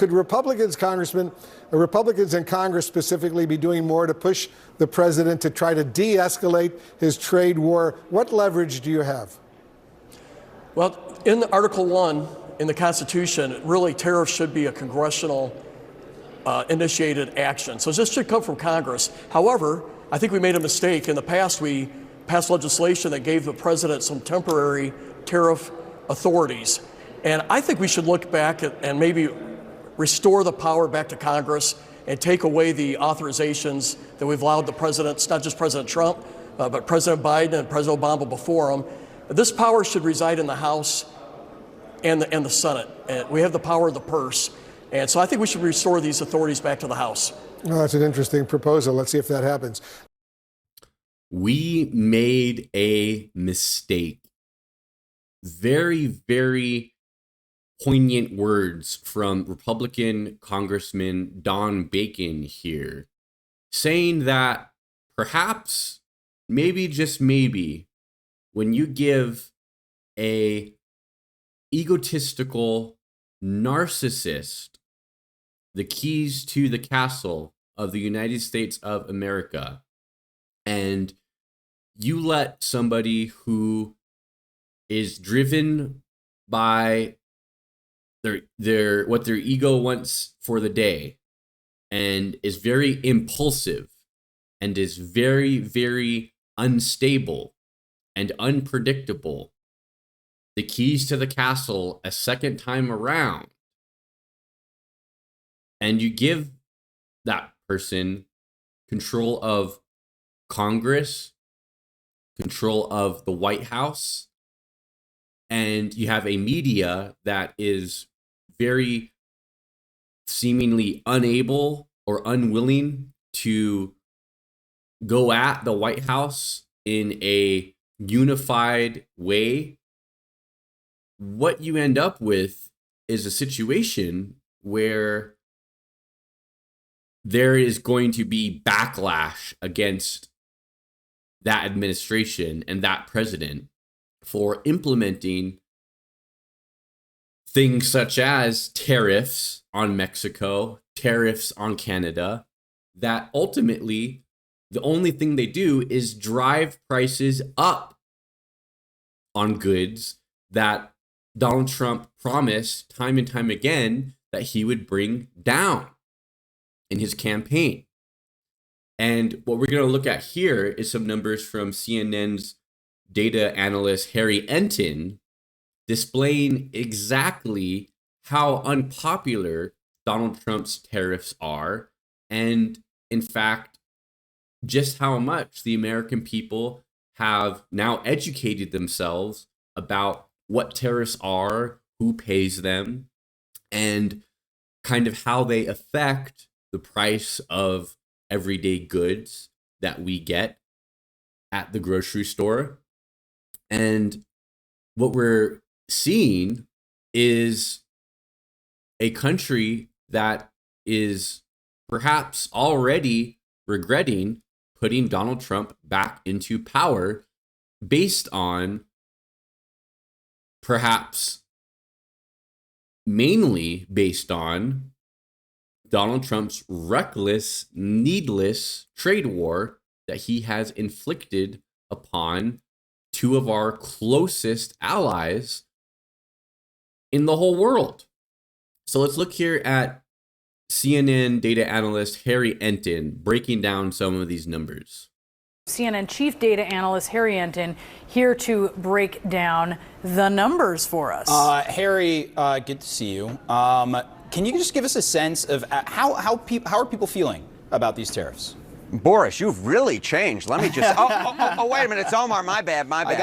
could Republicans, Congressman, Republicans in Congress specifically, be doing more to push the president to try to de-escalate his trade war? What leverage do you have? Well, in Article 1 in the Constitution, really tariffs should be a congressional initiated action. So this should come from Congress. However, I think we made a mistake. In the past, we passed legislation that gave the president some temporary tariff authorities. And I think we should look back and maybe restore the power back to Congress and take away the authorizations that we've allowed the presidents, not just President Trump, but President Biden and President Obama before him. This power should reside in the House and the Senate. And we have the power of the purse. And so I think we should restore these authorities back to the House. Well, that's an interesting proposal. Let's see if that happens. We made a mistake. Very, very poignant words from Republican Congressman Don Bacon here, saying that perhaps, maybe, just maybe, when you give a egotistical narcissist the keys to the castle of the United States of America, and you let somebody who is driven by their what their ego wants for the day, and is very impulsive, and is very, very unstable and unpredictable, the keys to the castle a second time around, and you give that person control of Congress, control of the White House, and you have a media that is very seemingly unable or unwilling to go at the White House in a unified way. What you end up with is a situation where there is going to be backlash against that administration and that president for implementing things such as tariffs on Mexico, tariffs on Canada, that ultimately the only thing they do is drive prices up on goods that Donald Trump promised time and time again that he would bring down in his campaign. And what we're going to look at here is some numbers from CNN's data analyst Harry Enton, displaying exactly how unpopular Donald Trump's tariffs are, and in fact, just how much the American people have now educated themselves about what tariffs are, who pays them, and kind of how they affect the price of everyday goods that we get at the grocery store. And what we're seeing is a country that is perhaps already regretting putting Donald Trump back into power based on perhaps mainly based on Donald Trump's reckless, needless trade war that he has inflicted upon two of our closest allies in the whole world. So let's look here at CNN data analyst Harry Enton breaking down some of these numbers. CNN chief data analyst Harry Enton here to break down the numbers for us. Harry, good to see you. Can you just give us a sense of how are people feeling about these tariffs? Boris, you've really changed. Let me just. Oh, wait a minute. It's Omar. My bad. I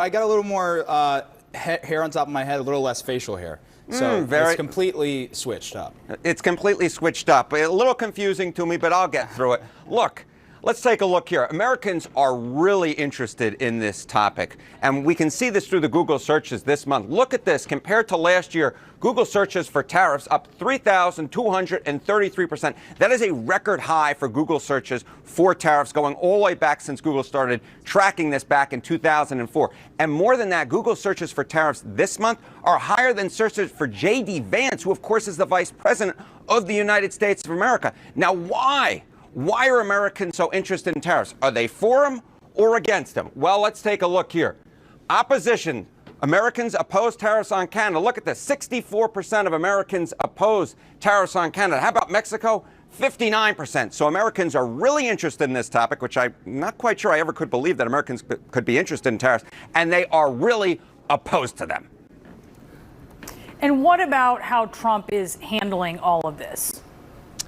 got a little more hair on top of my head, a little less facial hair. So it's completely switched up. It's completely switched up. A little confusing to me, but I'll get through it. Look, Let's take a look here. Americans are really interested in this topic, and we can see this through the Google searches this month. Look at this. Compared to last year, Google searches for tariffs up 3,233%. That is a record high for Google searches for tariffs, going all the way back since Google started tracking this back in 2004. And more than that, Google searches for tariffs this month are higher than searches for J.D. Vance, who, of course, is the vice president of the United States of America. Now, why? Why are Americans so interested in tariffs? Are they for them or against them? Well, let's take a look here. Opposition. Americans oppose tariffs on Canada. Look at this. 64% of Americans oppose tariffs on Canada. How about Mexico? 59%. So Americans are really interested in this topic, which I'm not quite sure I ever could believe that Americans could be interested in tariffs. And they are really opposed to them. And what about how Trump is handling all of this?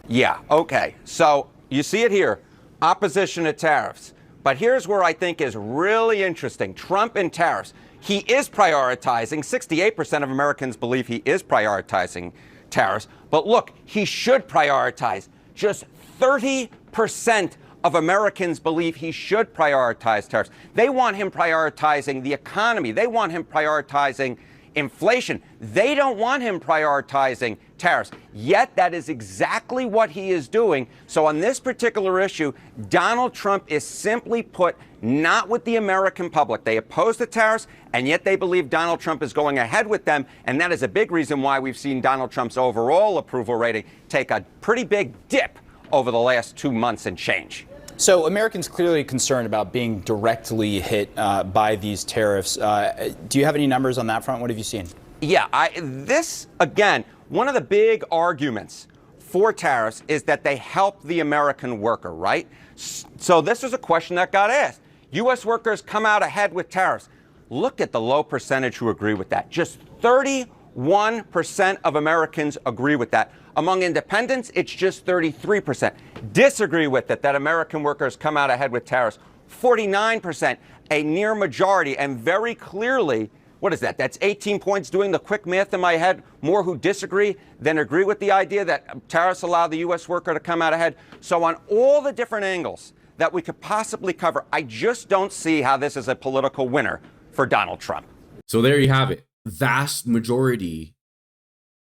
Yeah, okay. So you see it here, opposition to tariffs. But here's where I think is really interesting. Trump and tariffs. He is prioritizing, 68% of Americans believe he is prioritizing tariffs. But look, he should prioritize. Just 30% of Americans believe he should prioritize tariffs. They want him prioritizing the economy. They want him prioritizing inflation. They don't want him prioritizing tariffs. Yet that is exactly what he is doing. So on this particular issue, Donald Trump is simply put not with the American public. They oppose the tariffs, and yet they believe Donald Trump is going ahead with them. And that is a big reason why we've seen Donald Trump's overall approval rating take a pretty big dip over the last 2 months and change. So Americans clearly concerned about being directly hit by these tariffs. Do you have any numbers on that front? What have you seen? Yeah, this, again, one of the big arguments for tariffs is that they help the American worker, right? So this was a question that got asked. U.S. workers come out ahead with tariffs. Look at the low percentage who agree with that. Just 31% of Americans agree with that. Among independents, it's just 33%. Disagree with it, that American workers come out ahead with tariffs. 49%, a near majority, and very clearly, what is that? That's 18 points. Doing the quick math in my head, more who disagree than agree with the idea that tariffs allow the U.S. worker to come out ahead. So on all the different angles that we could possibly cover, I just don't see how this is a political winner for Donald Trump. So there you have it. Vast majority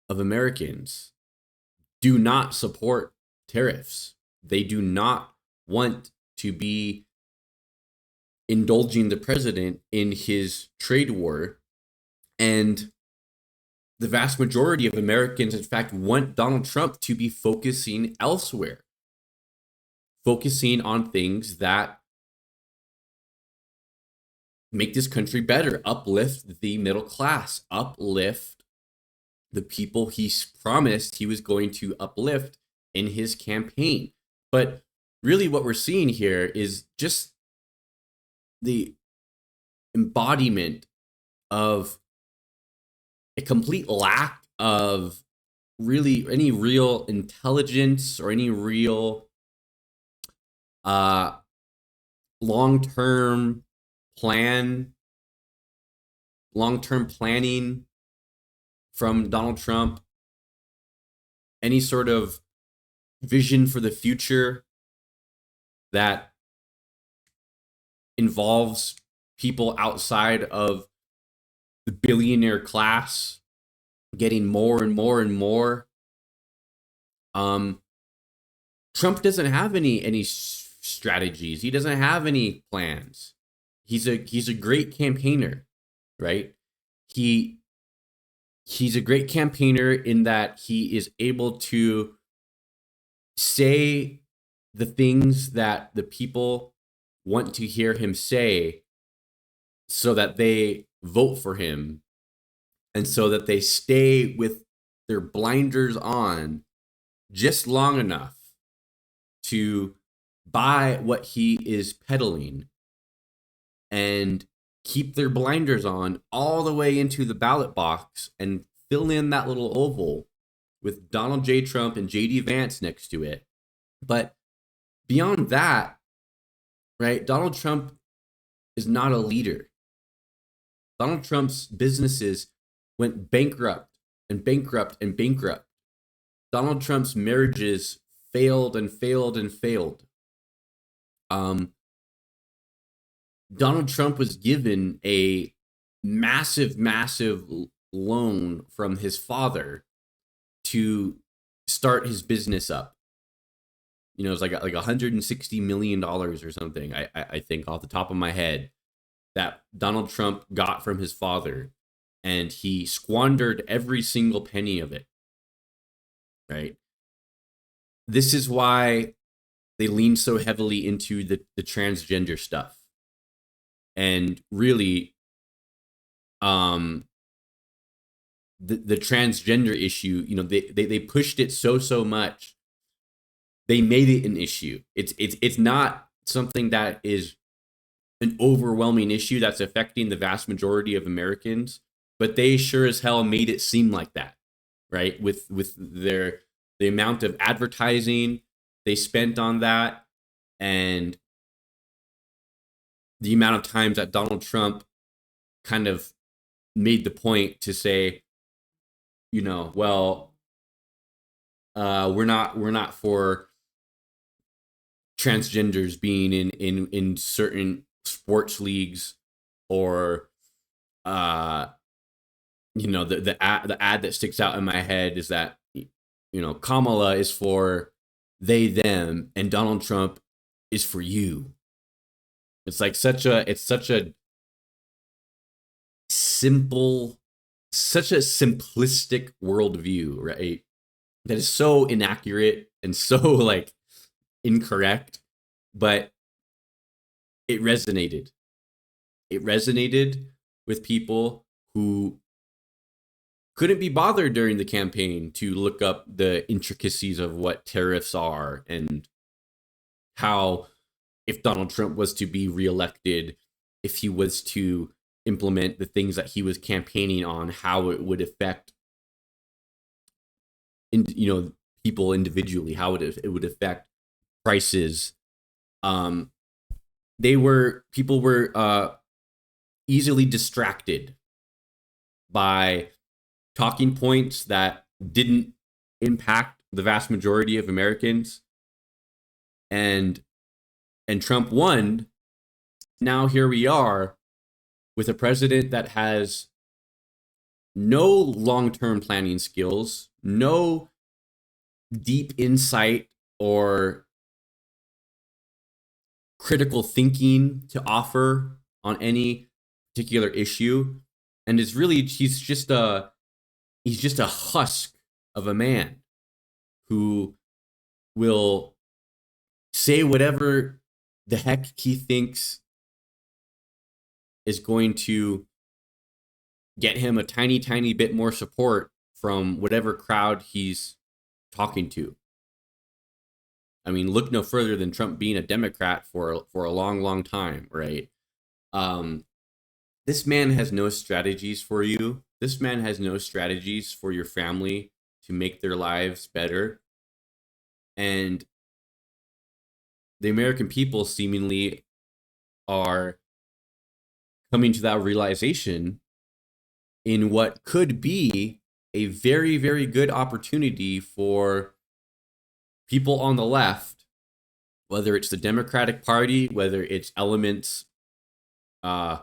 of Americans do not support tariffs. They do not want to be indulging the president in his trade war. And the vast majority of Americans, in fact, want Donald Trump to be focusing elsewhere, focusing on things that make this country better, uplift the middle class, uplift the people he promised he was going to uplift in his campaign. But really what we're seeing here is just the embodiment of a complete lack of really any real intelligence or any real long-term planning from Donald Trump, any sort of vision for the future that involves people outside of the billionaire class getting more and more and more. Trump doesn't have any strategies. He doesn't have any plans. He's a great campaigner, right? He's a great campaigner in that he is able to say the things that the people want to hear him say so that they vote for him and so that they stay with their blinders on just long enough to buy what he is peddling and keep their blinders on all the way into the ballot box and fill in that little oval with Donald J. Trump and J.D. Vance next to it. But beyond that, right, Donald Trump is not a leader. Donald Trump's businesses went bankrupt and bankrupt and bankrupt. Donald Trump's marriages failed and failed and failed. Donald Trump was given a massive loan from his father to start his business up. You know, it's like $160 million or something, I think, off the top of my head, that Donald Trump got from his father, and he squandered every single penny of it. Right? This is why they lean so heavily into the transgender stuff. And really, the transgender issue, you know, they pushed it so much. They made it an issue. It's not something that is an overwhelming issue that's affecting the vast majority of Americans, but they sure as hell made it seem like that, right? With the amount of advertising they spent on that, and the amount of times that Donald Trump kind of made the point to say, you know, well, we're not for transgenders being in certain sports leagues, or you know, the ad that sticks out in my head is that, you know, Kamala is for they them and Donald Trump is for you. It's like such a simplistic worldview, right? That is so inaccurate and so like incorrect, but it resonated. It resonated with people who couldn't be bothered during the campaign to look up the intricacies of what tariffs are, and how, if Donald Trump was to be reelected, if he was to implement the things that he was campaigning on, how it would affect, you know, people individually, how it would affect prices. People were easily distracted by talking points that didn't impact the vast majority of Americans, and Trump won. Now here we are with a president that has no long-term planning skills, no deep insight or critical thinking to offer on any particular issue, and is really he's just a husk of a man who will say whatever the heck he thinks is going to get him a tiny bit more support from whatever crowd he's talking to. I mean, look no further than Trump being a Democrat for a long time, right? This man has no strategies for you. This man has no strategies for your family to make their lives better. And the American people seemingly are coming to that realization in what could be a very good opportunity for people on the left, whether it's the Democratic Party, whether it's elements and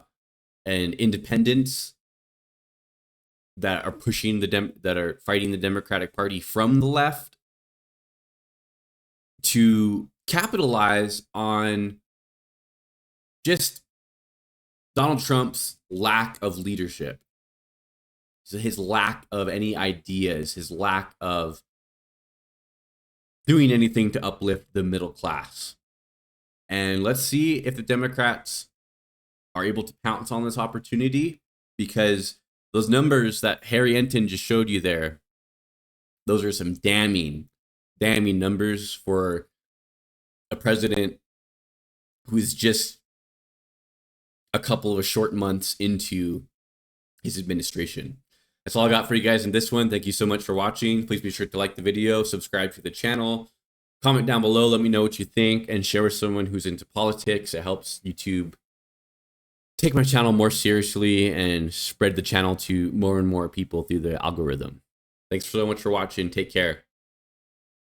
independents that are pushing that are fighting the Democratic Party from the left, to capitalize on just Donald Trump's lack of leadership, so his lack of any ideas, his lack of doing anything to uplift the middle class. And let's see if the Democrats are able to pounce on this opportunity, because those numbers that Harry Enton just showed you there, those are some damning numbers for a president who's just a couple of short months into his administration. That's all I got for you guys in this one. Thank you so much for watching. Please be sure to like the video, subscribe to the channel, comment down below, let me know what you think, and share with someone who's into politics. It helps YouTube take my channel more seriously and spread the channel to more and more people through the algorithm. Thanks so much for watching. Take care.